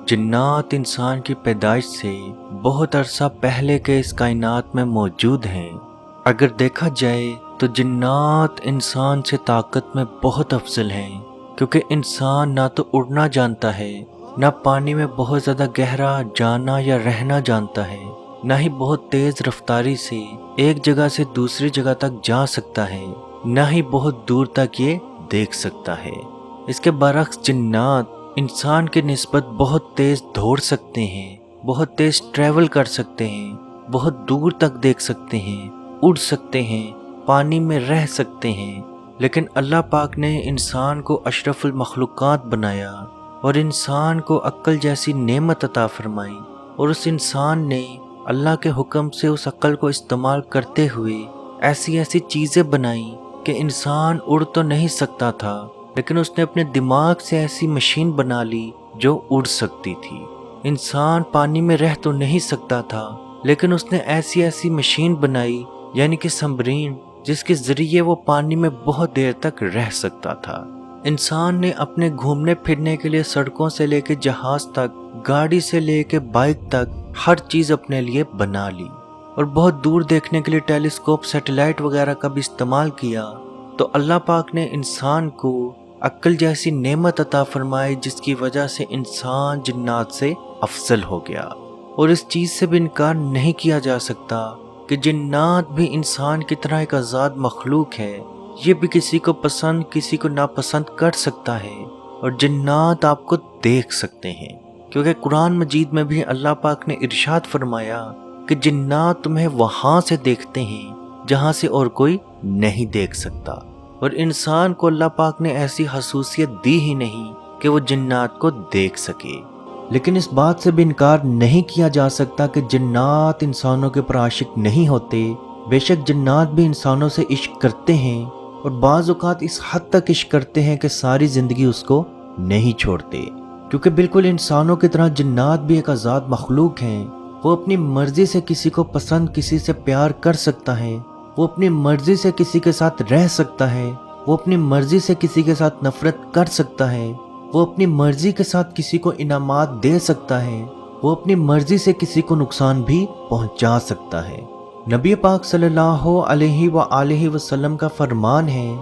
جنات انسان کی پیدائش سے بہت عرصہ پہلے کے اس کائنات میں موجود ہیں۔ اگر دیکھا جائے تو جنات انسان سے طاقت میں بہت افضل ہیں، کیونکہ انسان نہ تو اڑنا جانتا ہے، نہ پانی میں بہت زیادہ گہرا جانا یا رہنا جانتا ہے، نہ ہی بہت تیز رفتاری سے ایک جگہ سے دوسری جگہ تک جا سکتا ہے، نہ ہی بہت دور تک یہ دیکھ سکتا ہے۔ اس کے برعکس جنات انسان کی نسبت بہت تیز دوڑ سکتے ہیں، بہت تیز ٹریول کر سکتے ہیں، بہت دور تک دیکھ سکتے ہیں، اڑ سکتے ہیں، پانی میں رہ سکتے ہیں۔ لیکن اللہ پاک نے انسان کو اشرف المخلوقات بنایا اور انسان کو عقل جیسی نعمت عطا فرمائی، اور اس انسان نے اللہ کے حکم سے اس عقل کو استعمال کرتے ہوئے ایسی ایسی چیزیں بنائیں کہ انسان اڑ تو نہیں سکتا تھا، لیکن اس نے اپنے دماغ سے ایسی مشین بنا لی جو اڑ سکتی تھی۔ انسان پانی میں رہ تو نہیں سکتا تھا، لیکن اس نے ایسی ایسی مشین بنائی، یعنی کہ سمرین، جس کے ذریعے وہ پانی میں بہت دیر تک رہ سکتا تھا۔ انسان نے اپنے گھومنے پھرنے کے لیے سڑکوں سے لے کے جہاز تک، گاڑی سے لے کے بائک تک ہر چیز اپنے لیے بنا لی، اور بہت دور دیکھنے کے لیے ٹیلیسکوپ، سیٹلائٹ وغیرہ کا بھی استعمال کیا۔ تو اللہ پاک نے انسان کو عقل جیسی نعمت عطا فرمائی، جس کی وجہ سے انسان جنات سے افضل ہو گیا۔ اور اس چیز سے بھی انکار نہیں کیا جا سکتا کہ جنات بھی انسان کی طرح ایک آزاد مخلوق ہے، یہ بھی کسی کو پسند کسی کو ناپسند کر سکتا ہے، اور جنات آپ کو دیکھ سکتے ہیں، کیونکہ قرآن مجید میں بھی اللہ پاک نے ارشاد فرمایا کہ جنات تمہیں وہاں سے دیکھتے ہیں جہاں سے اور کوئی نہیں دیکھ سکتا۔ اور انسان کو اللہ پاک نے ایسی خصوصیت دی ہی نہیں کہ وہ جنات کو دیکھ سکے۔ لیکن اس بات سے بھی انکار نہیں کیا جا سکتا کہ جنات انسانوں کے پر عاشق نہیں ہوتے۔ بے شک جنات بھی انسانوں سے عشق کرتے ہیں، اور بعض اوقات اس حد تک عشق کرتے ہیں کہ ساری زندگی اس کو نہیں چھوڑتے، کیونکہ بالکل انسانوں کی طرح جنات بھی ایک آزاد مخلوق ہیں۔ وہ اپنی مرضی سے کسی کو پسند، کسی سے پیار کر سکتا ہے، وہ اپنی مرضی سے کسی کے ساتھ رہ سکتا ہے، وہ اپنی مرضی سے کسی کے ساتھ نفرت کر سکتا ہے، وہ اپنی مرضی کے ساتھ کسی کو انعامات دے سکتا ہے، وہ اپنی مرضی سے کسی کو نقصان بھی پہنچا سکتا ہے۔ نبی پاک صلی اللہ علیہ وآلہ وسلم کا فرمان ہے،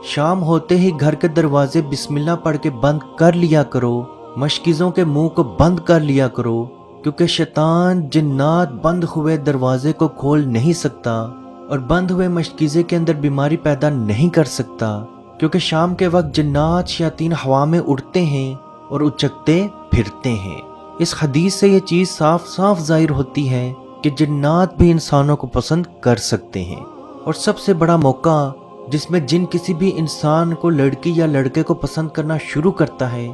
شام ہوتے ہی گھر کے دروازے بسم اللہ پڑھ کے بند کر لیا کرو، مشکیزوں کے منہ کو بند کر لیا کرو، کیونکہ شیطان جنات بند ہوئے دروازے کو کھول نہیں سکتا، اور بند ہوئے مشکیزے کے اندر بیماری پیدا نہیں کر سکتا، کیونکہ شام کے وقت جنات شیاطین ہوا میں اڑتے ہیں اور اچکتے پھرتے ہیں۔ اس حدیث سے یہ چیز صاف صاف ظاہر ہوتی ہے کہ جنات بھی انسانوں کو پسند کر سکتے ہیں۔ اور سب سے بڑا موقع جس میں جن کسی بھی انسان کو لڑکی یا لڑکے کو پسند کرنا شروع کرتا ہے،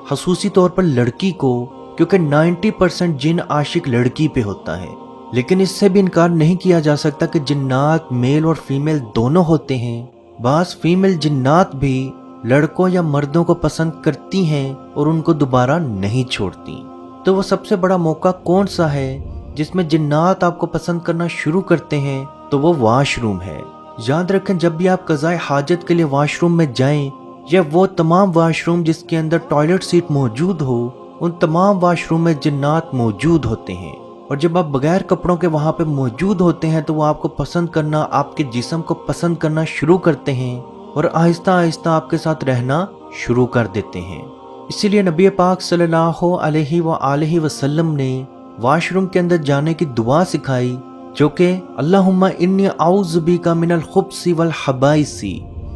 خصوصی طور پر لڑکی کو، کیونکہ 90% جن عاشق لڑکی پہ ہوتا ہے۔ لیکن اس سے بھی انکار نہیں کیا جا سکتا کہ جنات میل اور فیمیل دونوں ہوتے ہیں۔ بعض فیمیل جنات بھی لڑکوں یا مردوں کو پسند کرتی ہیں اور ان کو دوبارہ نہیں چھوڑتی۔ تو وہ سب سے بڑا موقع کون سا ہے جس میں جنات آپ کو پسند کرنا شروع کرتے ہیں؟ تو وہ واش روم ہے۔ یاد رکھیں، جب بھی آپ قضائے حاجت کے لیے واش روم میں جائیں، یا وہ تمام واش روم جس کے اندر ٹوائلٹ سیٹ موجود ہو، ان تمام واش روم میں جنات موجود ہوتے ہیں۔ اور جب آپ بغیر کپڑوں کے وہاں پہ موجود ہوتے ہیں تو وہ آپ کو پسند کرنا، آپ کے جسم کو پسند کرنا شروع کرتے ہیں، اور آہستہ آہستہ آپ کے ساتھ رہنا شروع کر دیتے ہیں۔ اسی لیے نبی پاک صلی اللہ علیہ وآلہ وسلم نے واش روم کے اندر جانے کی دعا سکھائی، جو کہ اللہم انی اعوذ بک من الخبث والخبائث۔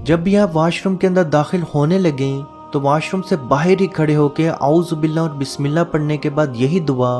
جب بھی آپ واش روم کے اندر داخل ہونے لگیں تو واش روم سے باہر ہی کھڑے ہو کے اعوذ باللہ اور بسم اللہ پڑھنے کے بعد یہی دعا،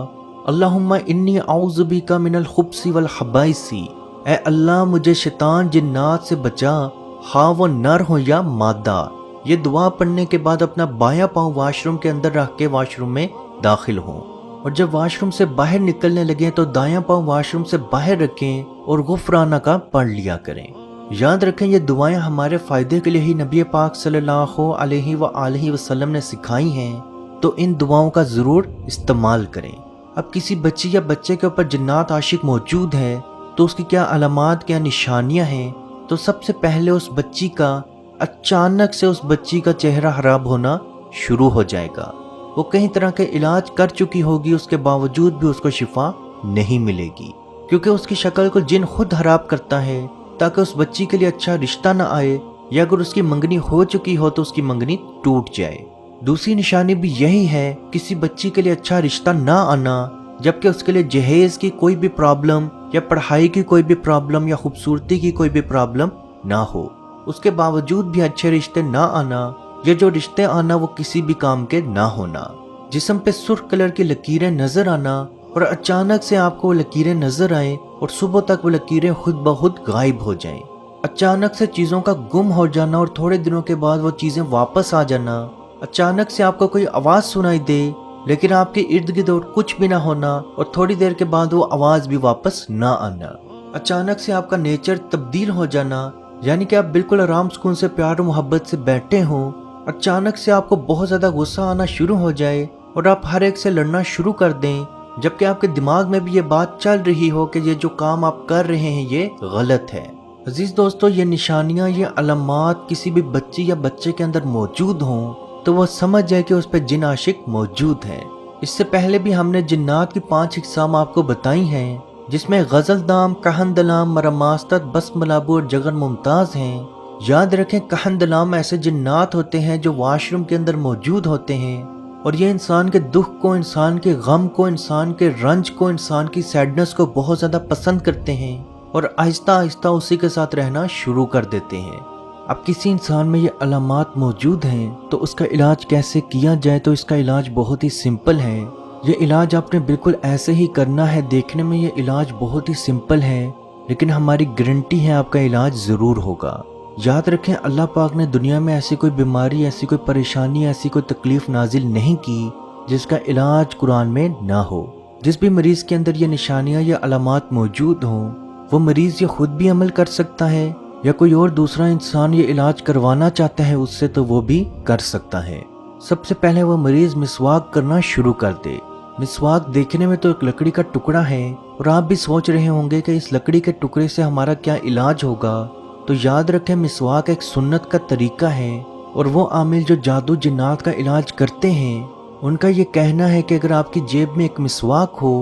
اللہم انی اعوذ بک من الخبث والخبائث، اے اللہ مجھے شیطان جنات سے بچا، خواہ وہ نر ہو یا مادہ۔ یہ دعا پڑھنے کے بعد اپنا بایاں پاؤں واش روم کے اندر رکھ کے واش روم میں داخل ہوں، اور جب واش روم سے باہر نکلنے لگیں تو دایاں پاؤں واش روم سے باہر رکھیں اور غفرانہ کا پڑھ لیا کریں۔ یاد رکھیں، یہ دعائیں ہمارے فائدے کے لیے ہی نبی پاک صلی اللہ علیہ وآلہ وسلم نے سکھائی ہیں، تو ان دعاؤں کا ضرور استعمال کریں۔ اب کسی بچی یا بچے کے اوپر جنات عاشق موجود ہے تو اس کی کیا علامات، کیا نشانیاں ہیں؟ تو سب سے پہلے اس بچی کا اچانک سے اس بچی کا چہرہ خراب ہونا شروع ہو جائے گا، वो कई तरह के इलाज कर चुकी होगी, उसके बावजूद भी उसको शिफा नहीं मिलेगी, क्योंकि उसकी शक्ल को जिन खुद खराब करता है ताकि उस बच्ची के लिए अच्छा रिश्ता ना आए, या अगर उसकी मंगनी हो चुकी हो तो उसकी मंगनी टूट जाए। दूसरी निशानी भी यही है, किसी बच्ची के लिए अच्छा रिश्ता ना आना, जबकि उसके लिए जहेज की कोई भी प्रॉब्लम या पढ़ाई की कोई भी प्रॉब्लम या खूबसूरती की कोई भी प्रॉब्लम ना हो, उसके बावजूद भी अच्छे रिश्ते ना आना, या जो रिश्ते आना वो किसी भी काम के ना होना। जिस्म पे सुर्ख कलर की लकीरें नजर आना और अचानक से आपको वो लकीरें नजर आए और सुबह तक वो लकीरें खुद ब खुद गायब हो जाएं। अचानक से चीज़ों का गुम हो जाना और थोड़े दिनों के बाद वो चीज़ें वापस आ जाना। अचानक से आपको कोई आवाज़ सुनाई दे लेकिन आपके इर्द गिर्द और कुछ भी ना होना और थोड़ी देर के बाद वो आवाज़ भी वापस ना आना। अचानक से आपका नेचर तब्दील हो जाना, यानी कि आप बिल्कुल आराम सुकून से प्यार और मोहब्बत से बैठे हों, अचानक से आपको बहुत ज़्यादा गुस्सा आना शुरू हो जाए और आप हर एक से लड़ना शुरू कर दें, जबकि आपके दिमाग में भी ये बात चल रही हो कि ये जो काम आप कर रहे हैं ये गलत है। अजीज दोस्तों, ये निशानियां, ये अलामात किसी भी बच्ची या बच्चे के अंदर मौजूद हों तो वह समझ जाए कि उस पर जिन आशिक मौजूद हैं। इससे पहले भी हमने जिन्नात की 5 इकसाम आपको बताई हैं, जिसमें गजलदाम, कहनदलाम, मरमास्तत, बसमलाबू और जगन मुमताज हैं। याद रखें, कहनदलाम ऐसे जिन्नात होते हैं जो वाशरूम के अंदर मौजूद होते हैं और ये इंसान के दुख को, इंसान के गम को, इंसान के रंज को, इंसान की सैडनेस को बहुत ज़्यादा पसंद करते हैं और आहिस्ता आहिस्ता उसी के साथ रहना शुरू कर देते हैं। अब किसी इंसान में ये अलामात मौजूद हैं तो उसका इलाज कैसे किया जाए, तो इसका इलाज बहुत ही सिंपल है। ये इलाज आपने बिल्कुल ऐसे ही करना है। देखने में ये इलाज बहुत ही सिंपल है, लेकिन हमारी गारंटी है आपका इलाज ज़रूर होगा। याद रखें, अल्लाह पाक ने दुनिया में ऐसी कोई बीमारी, ऐसी कोई परेशानी, ऐसी कोई तकलीफ नाजिल नहीं की जिसका इलाज कुरान में ना हो। जिस भी मरीज के अंदर ये निशानियां या अलामात मौजूद हों, वो मरीज ये खुद भी अमल कर सकता है या कोई और दूसरा इंसान ये इलाज करवाना चाहता है उससे तो वो भी कर सकता है। सबसे पहले वो मरीज मिसवाक करना शुरू कर दे। मिसवाक देखने में तो एक लकड़ी का टुकड़ा है और आप भी सोच रहे होंगे कि इस लकड़ी के टुकड़े से हमारा क्या इलाज होगा। तो याद रखें, मिसवाक एक सुन्नत का तरीका है और वो आमिल जो जादू जिन्नात का इलाज करते हैं उनका ये कहना है कि अगर आपकी जेब में एक मिसवाक हो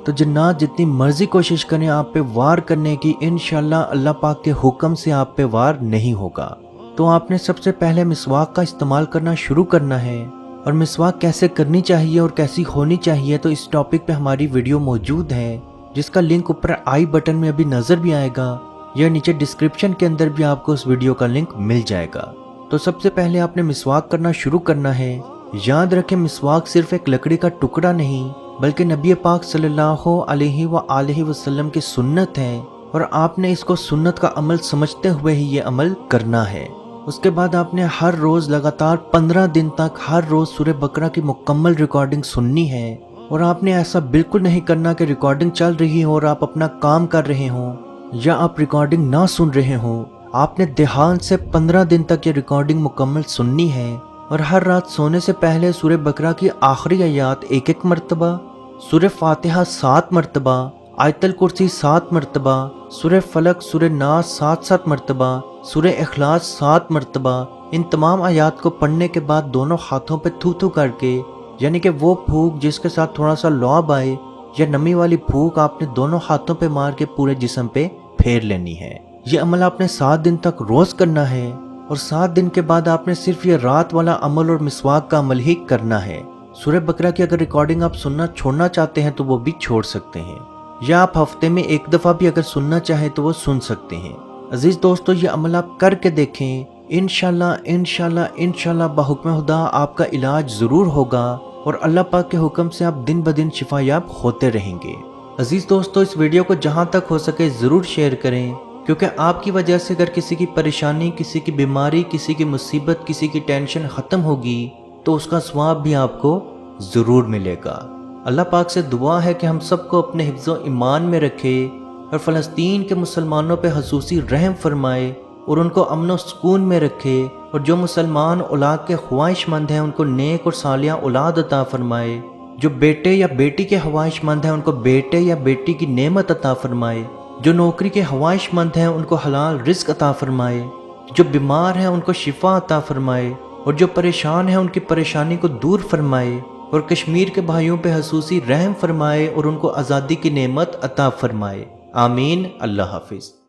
तो जिन्नात जितनी मर्जी कोशिश करें आप पे वार करने की, इंशाल्लाह अल्लाह पाक के हुक्म से आप पे वार नहीं होगा। तो आपने सबसे पहले मिसवाक का इस्तेमाल करना शुरू करना है। और मिसवाक कैसे करनी चाहिए और कैसी होनी चाहिए, तो इस टॉपिक पे हमारी वीडियो मौजूद है, जिसका लिंक ऊपर आई बटन में अभी नज़र भी आएगा या नीचे डिस्क्रिप्शन के अंदर भी आपको उस वीडियो का लिंक मिल जाएगा। तो सबसे पहले आपने मिसवाक करना शुरू करना है। याद रखें, मिसवाक सिर्फ एक लकड़ी का टुकड़ा नहीं बल्कि नबी पाक सल्लल्लाहु अलैहि वसल्लम की सुन्नत है और आपने इसको सुन्नत का अमल समझते हुए ही ये अमल करना है। उसके बाद आपने हर रोज़ लगातार 15 दिन तक हर रोज़ सूरह बकरा की मुकम्मल रिकॉर्डिंग सुननी है। और आपने ऐसा बिल्कुल नहीं करना कि रिकॉर्डिंग चल रही हो और आप अपना काम कर रहे हों या आप रिकॉर्डिंग ना सुन रहे हो। आपने ध्यान से 15 दिन तक ये रिकॉर्डिंग मुकम्मल सुननी है और हर रात सोने से पहले सूरह बकरा की आखिरी आयात 1-1 मरतबा, सूरह फातिहा 7 मरतबा, आयतल कुर्सी 7 मरतबा, सूरह फलक, सूरह नास 7-7 मरतबा, सूरह इखलास 7 मरतबा। इन तमाम आयात को पढ़ने के बाद दोनों हाथों पे थू थू करके, यानी कि वो फूंक जिसके साथ थोड़ा सा लौब आए या नमी वाली फूंक आपने दोनों हाथों पे मार के पूरे जिस्म पे फेर लेनी है। ये अमल आपने 7 दिन तक रोज करना है और 7 दिन के बाद आपने सिर्फ ये रात वाला अमल और मिसवाक का अमल ही करना है। सूरह बकरा की अगर रिकॉर्डिंग आप सुनना छोड़ना चाहते हैं तो वो भी छोड़ सकते हैं, या आप हफ्ते में 1 दफ़ा भी अगर सुनना चाहें तो वो सुन सकते हैं। अजीज दोस्तों, ये अमल आप करके देखें, इंशाल्लाह इंशाल्लाह इंशाल्लाह बाहुक्म खुदा आपका इलाज ज़रूर होगा और अल्लाह पाक के हुक्म से आप दिन ब दिन शिफायाब होते रहेंगे। अजीज दोस्तों, इस वीडियो को जहाँ तक हो सके ज़रूर शेयर करें, क्योंकि आपकी वजह से अगर किसी की परेशानी, किसी की बीमारी, किसी की मुसीबत, किसी की टेंशन ख़त्म होगी तो उसका सवाब भी आपको ज़रूर मिलेगा। अल्लाह पाक से दुआ है कि हम सबको अपने हिफ्ज़ो ईमान में रखे और फ़लस्तीन के मुसलमानों पे खसूसी रहम फरमाए और उनको अमन व सुकून में रखे, और जो मुसलमान औलाद के ख्वाहिशमंद हैं उनको नेक और सालिया औलाद अता फरमाए। जो बेटे या बेटी के ख्वाहिशमंद हैं उनको बेटे या बेटी की नेमत अता फरमाए। जो नौकरी के ख्वाहिशमंद हैं उनको हलाल रिस्क अता फरमाए। जो बीमार हैं उनको शिफा अता फरमाए और जो परेशान हैं उनकी परेशानी को दूर फरमाए। اور کشمیر کے بھائیوں پہ خصوصی رحم فرمائے اور ان کو آزادی کی نعمت عطا فرمائے، آمین۔ اللہ حافظ۔